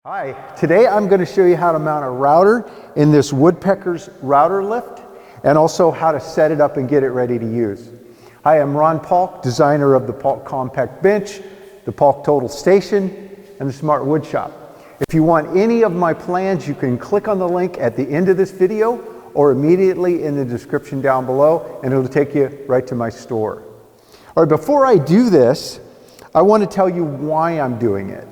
Hi, today I'm going to show you how to mount a router in this Woodpeckers Router Lift and also how to set it up and get it ready to use. Hi, I'm Ron Paulk, designer of the Paulk Compact Bench, the Paulk Total Station, and the Smart Wood Shop. If you want any of my plans, you can click on the link at the end of this video or immediately in the description down below, and it'll take you right to my store. All right, before I do this, I want to tell you why I'm doing it.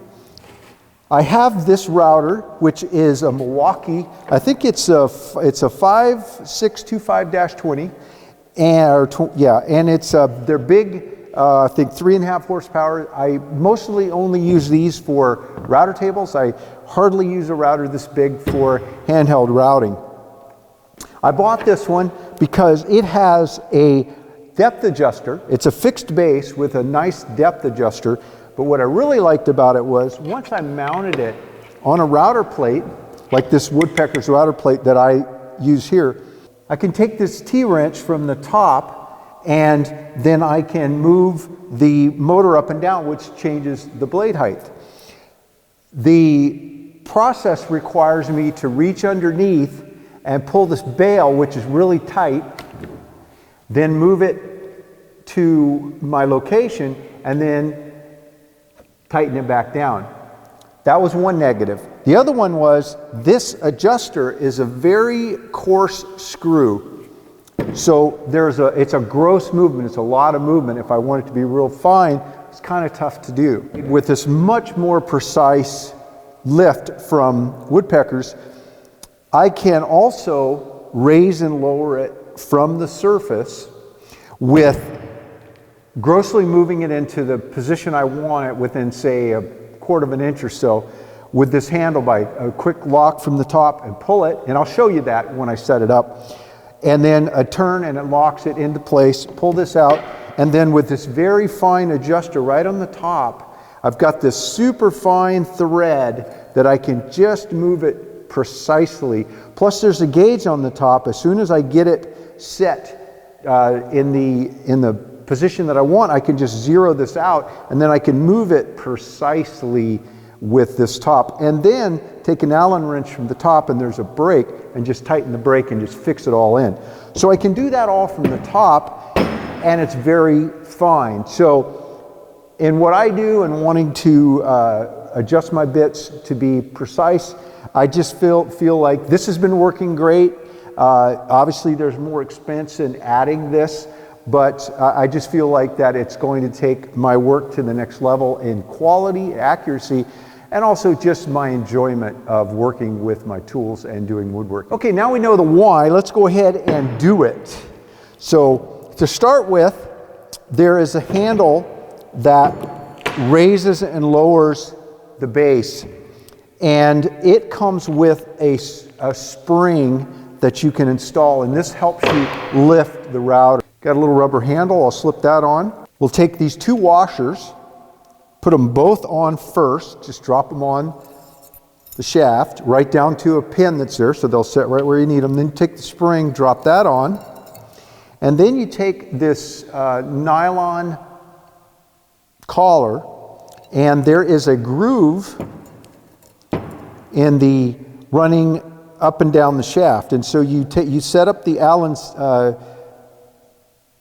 I have this router, which is a Milwaukee, I think it's a 5625-20, and it's they're big, I think 3.5 horsepower. I mostly only use these for router tables. I hardly use a router this big for handheld routing. I bought this one because it has a depth adjuster. It's a fixed base with a nice depth adjuster. But what I really liked about it was once I mounted it on a router plate, like this Woodpeckers router plate that I use here, I can take this T-wrench from the top and then I can move the motor up and down, which changes the blade height. The process requires me to reach underneath and pull this bail, which is really tight, then move it to my location and then tighten it back down. That was one negative. The other one was this adjuster is a very coarse screw. So it's a gross movement, it's a lot of movement. If I want it to be real fine, it's kind of tough to do. With this much more precise lift from Woodpeckers, I can also raise and lower it from the surface with grossly moving it into the position I want it within, say, 1/4 of an inch or so with this handle by a quick lock from the top and pull it, and I'll show you that when I set it up, and then a turn and it locks it into place. Pull this out, and then with this very fine adjuster right on the top, I've got this super fine thread that I can just move it precisely. Plus there's a gauge on the top. As soon as I get it set in the position that I want, I can just zero this out, and then I can move it precisely with this top, and then take an Allen wrench from the top, and there's a brake, and just tighten the brake and just fix it all in. So I can do that all from the top, and it's very fine. So in what I do and wanting to adjust my bits to be precise, I just feel like this has been working great. Obviously there's more expense in adding this, but I just feel like that it's going to take my work to the next level in quality, accuracy, and also just my enjoyment of working with my tools and doing woodwork. Okay, now we know the why, let's go ahead and do it. So to start with, there is a handle that raises and lowers the base, and it comes with a spring that you can install, and this helps you lift the router. Got a little rubber handle, I'll slip that on. We'll take these two washers, put them both on first, just drop them on the shaft, right down to a pin that's there, so they'll sit right where you need them. Then take the spring, drop that on, and then you take this nylon collar, and there is a groove in the running up and down the shaft, and so you set up the Allen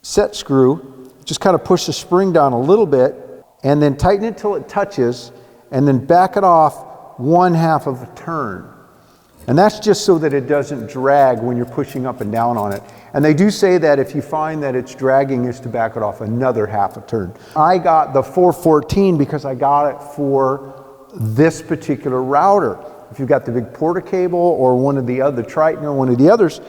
set screw, just kind of push the spring down a little bit, and then tighten it till it touches, and then back it off 1/2 of a turn. And that's just so that it doesn't drag when you're pushing up and down on it. And they do say that if you find that it's dragging, is to back it off another 1/2 a turn. I got the 414 because I got it for this particular router. If you've got the big Porta cable or one of the other Triton or one of the others,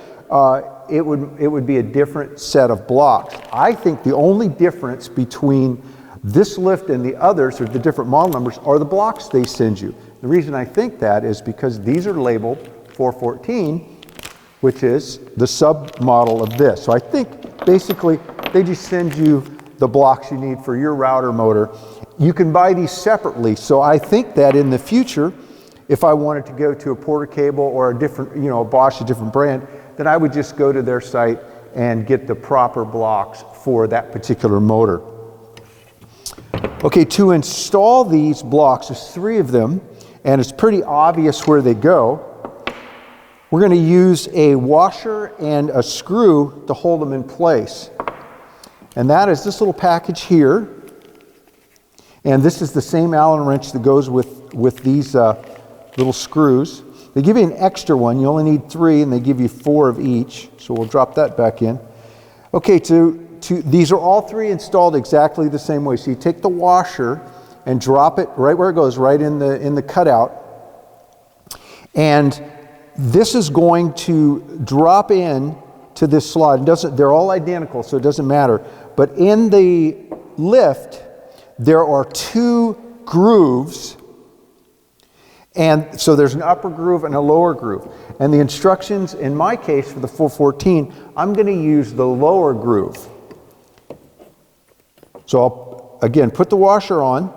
it would be a different set of blocks. I think the only difference between this lift and the others, or the different model numbers, are the blocks they send you. The reason I think that is because these are labeled 414, which is the sub-model of this. So I think basically they just send you the blocks you need for your router motor. You can buy these separately, so I think that in the future, if I wanted to go to a Porta cable or a different, a Bosch, a different brand, then I would just go to their site and get the proper blocks for that particular motor. Okay, to install these blocks, there's 3 of them, and it's pretty obvious where they go. We're going to use a washer and a screw to hold them in place. And that is this little package here. And this is the same Allen wrench that goes with these little screws. They give you an extra one. You only need 3, and they give you 4 of each. So we'll drop that back in. Okay, these are all 3 installed exactly the same way. So you take the washer and drop it right where it goes, right in the cutout. And this is going to drop in to this slot. They're all identical, so it doesn't matter. But in the lift, there are 2 grooves. And so there's an upper groove and a lower groove. And the instructions, in my case, for the 414, I'm going to use the lower groove. So I'll, again, put the washer on,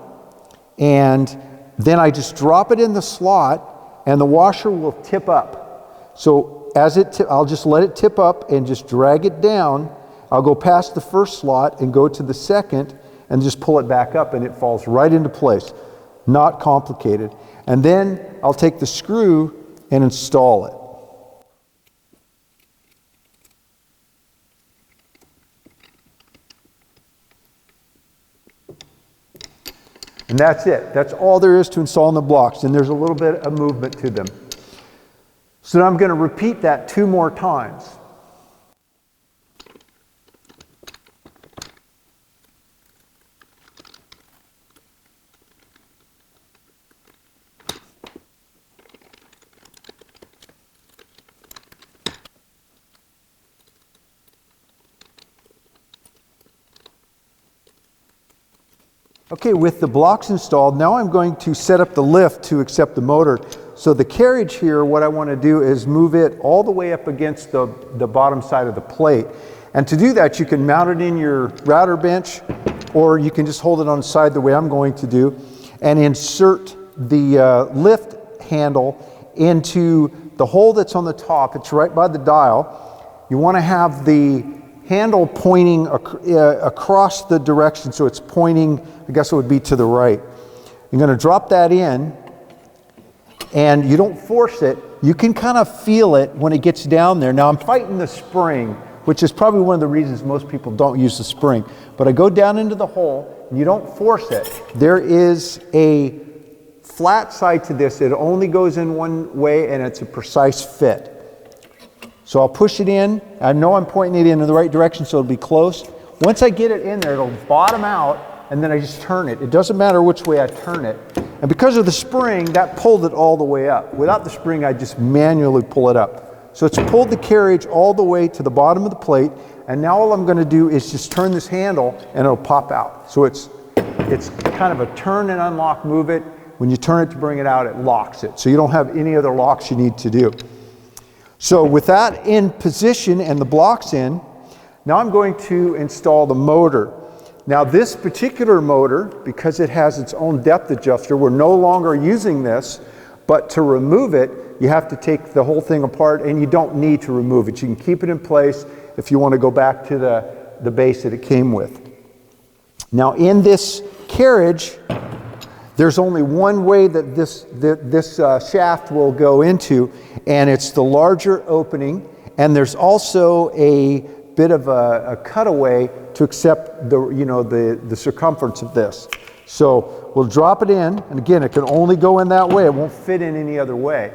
and then I just drop it in the slot, and the washer will tip up. So as I'll just let it tip up and just drag it down. I'll go past the first slot and go to the second and just pull it back up, and it falls right into place. Not complicated. And then I'll take the screw and install it. And that's it. That's all there is to installing the blocks. And there's a little bit of movement to them. So now I'm going to repeat that 2 more times. Okay, with the blocks installed, now I'm going to set up the lift to accept the motor. So the carriage here, what I want to do is move it all the way up against the bottom side of the plate. And to do that, you can mount it in your router bench, or you can just hold it on the side the way I'm going to do, and insert the lift handle into the hole that's on the top. It's right by the dial. You want to have the handle pointing across the direction, so it's pointing, I guess it would be to the right. You're going to drop that in, and you don't force it. You can kind of feel it when it gets down there. Now I'm fighting the spring, which is probably one of the reasons most people don't use the spring. But I go down into the hole, and you don't force it. There is a flat side to this. It only goes in one way, and it's a precise fit. So I'll push it in. I know I'm pointing it in the right direction, so it'll be close. Once I get it in there, it'll bottom out, and then I just turn it. It doesn't matter which way I turn it. And because of the spring, that pulled it all the way up. Without the spring, I just manually pull it up. So it's pulled the carriage all the way to the bottom of the plate, and now all I'm going to do is just turn this handle, and it'll pop out. So it's kind of a turn and unlock, move it. When you turn it to bring it out, it locks it. So you don't have any other locks you need to do. So with that in position and the blocks in, now I'm going to install the motor. Now this particular motor, because it has its own depth adjuster, we're no longer using this, but to remove it, you have to take the whole thing apart, and you don't need to remove it. You can keep it in place if you want to go back to the base that it came with. Now in this carriage, there's only one way that this shaft will go into, and it's the larger opening, and there's also a bit of a cutaway to accept the circumference of this. So we'll drop it in, and again, it can only go in that way. It won't fit in any other way.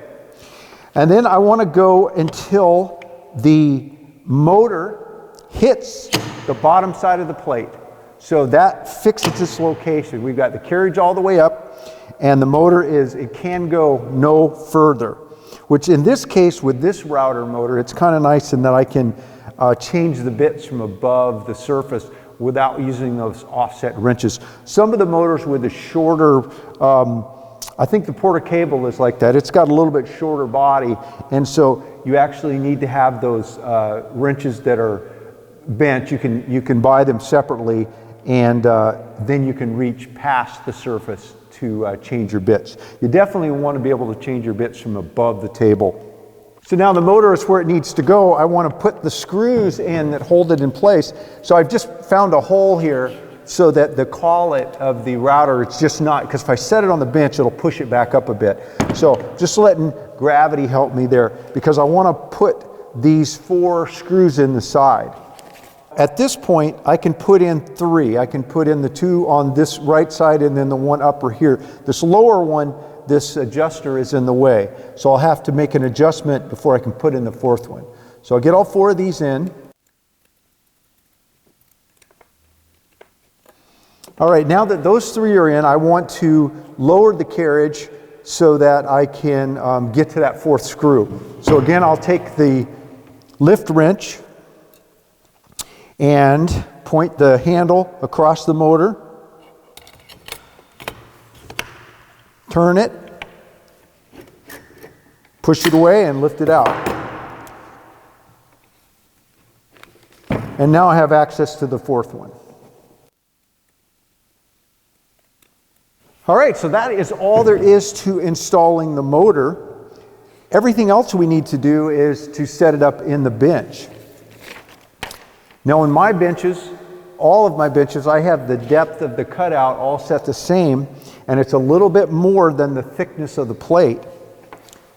And then I want to go until the motor hits the bottom side of the plate. So that fixes its location. We've got the carriage all the way up, and the motor it can go no further. Which in this case, with this router motor, it's kind of nice in that I can change the bits from above the surface without using those offset wrenches. Some of the motors with the shorter, I think the Porter Cable is like that. It's got a little bit shorter body, and so you actually need to have those wrenches that are bent. You can buy them separately, and then you can reach past the surface to change your bits. You definitely want to be able to change your bits from above the table. So now the motor is where it needs to go. I want to put the screws in that hold it in place. So I've just found a hole here so that the collet of the router, it's just not, because if I set it on the bench, it'll push it back up a bit. So just letting gravity help me there, because I want to put these 4 screws in the side. At this point, I can put in 3. I can put in the 2 on this right side and then the 1 upper here. This lower one, this adjuster is in the way. So I'll have to make an adjustment before I can put in the 4th one. So I'll get all 4 of these in. All right, now that those 3 are in, I want to lower the carriage so that I can get to that 4th screw. So again, I'll take the lift wrench and point the handle across the motor, turn it, push it away and lift it out. And now I have access to the 4th one. All right, so that is all there is to installing the motor. Everything else we need to do is to set it up in the bench. Now in my benches, all of my benches, I have the depth of the cutout all set the same, and it's a little bit more than the thickness of the plate.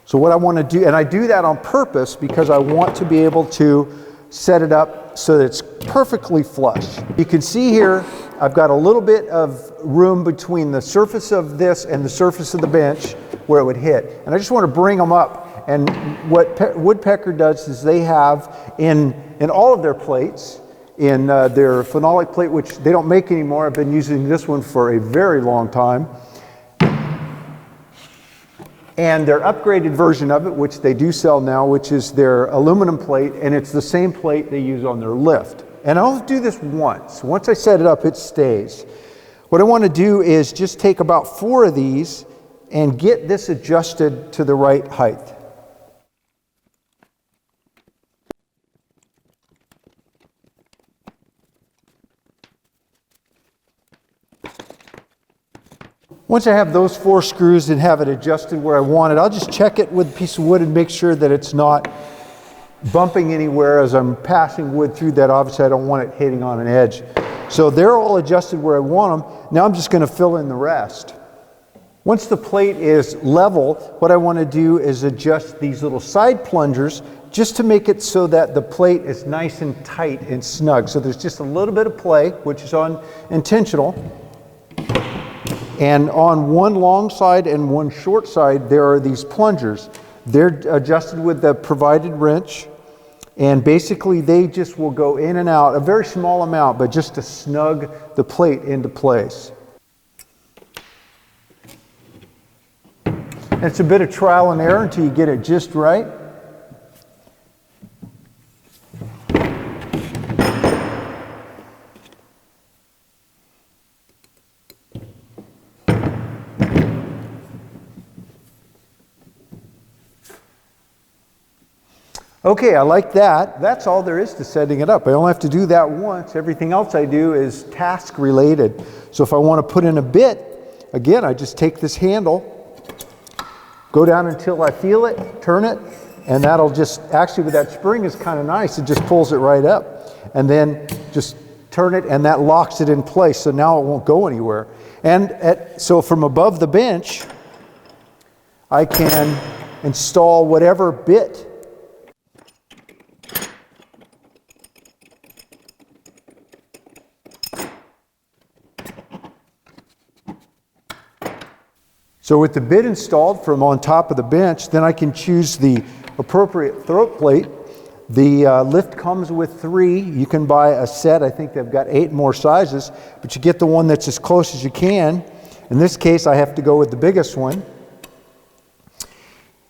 So what I want to do, and I do that on purpose because I want to be able to set it up so that it's perfectly flush. You can see here, I've got a little bit of room between the surface of this and the surface of the bench where it would hit. And I just want to bring them up. And what Woodpecker does is they have in all of their plates, in their phenolic plate, which they don't make anymore. I've been using this one for a very long time. And their upgraded version of it, which they do sell now, which is their aluminum plate, and it's the same plate they use on their lift. And I'll do this once. Once I set it up, it stays. What I want to do is just take about 4 of these and get this adjusted to the right height. Once I have those 4 screws and have it adjusted where I want it, I'll just check it with a piece of wood and make sure that it's not bumping anywhere as I'm passing wood through that. Obviously I don't want it hitting on an edge. So they're all adjusted where I want them. Now I'm just going to fill in the rest. Once the plate is level, what I want to do is adjust these little side plungers just to make it so that the plate is nice and tight and snug. So there's just a little bit of play, which is intentional. And on one long side and one short side, there are these plungers. They're adjusted with the provided wrench, and basically they just will go in and out, a very small amount, but just to snug the plate into place. And it's a bit of trial and error until you get it just right. Okay, I like that. That's all there is to setting it up. I only have to do that once. Everything else I do is task related. So if I want to put in a bit, again, I just take this handle, go down until I feel it, turn it, and that'll just, actually with that spring is kind of nice. It just pulls it right up. And then just turn it and that locks it in place. So now it won't go anywhere. And so from above the bench, I can install whatever bit So with the bit installed from on top of the bench, then I can choose the appropriate throat plate. The lift comes with 3. You can buy a set. I think they've got 8 more sizes, but you get the one that's as close as you can. In this case, I have to go with the biggest one.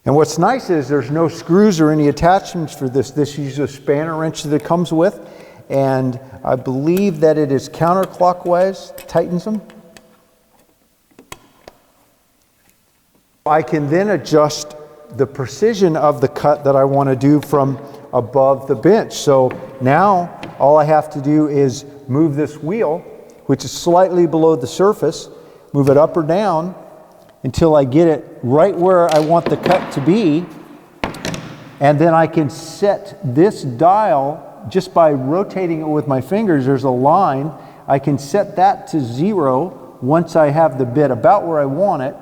And what's nice is there's no screws or any attachments for this. This uses a spanner wrench that it comes with, and I believe that it is counterclockwise, tightens them. I can then adjust the precision of the cut that I want to do from above the bench. So now all I have to do is move this wheel, which is slightly below the surface, move it up or down until I get it right where I want the cut to be. And then I can set this dial just by rotating it with my fingers. There's a line. I can set that to 0 once I have the bit about where I want it.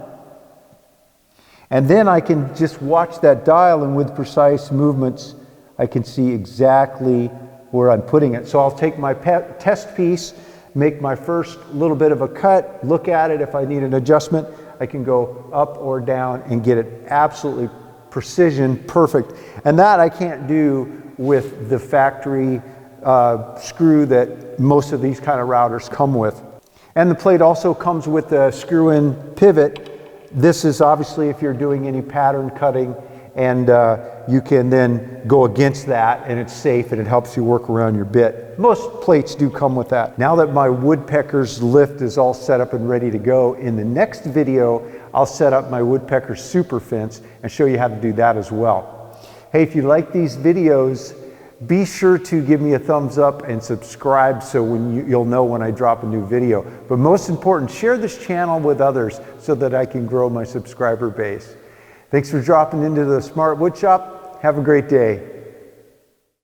And then I can just watch that dial, and with precise movements, I can see exactly where I'm putting it. So I'll take my test piece, make my first little bit of a cut, look at it. If I need an adjustment, I can go up or down and get it absolutely precision, perfect. And that I can't do with the factory screw that most of these kind of routers come with. And the plate also comes with a screw-in pivot. This is obviously if you're doing any pattern cutting, and you can then go against that, and it's safe and it helps you work around your bit. Most plates do come with that. Now that my Woodpeckers lift is all set up and ready to go, in the next video I'll set up my Woodpeckers super fence and show you how to do that as well. Hey, if you like these videos, be sure to give me a thumbs up and subscribe so you'll know when I drop a new video. But most important, share this channel with others so that I can grow my subscriber base. Thanks for dropping into the Smart Wood Shop. Have a great day.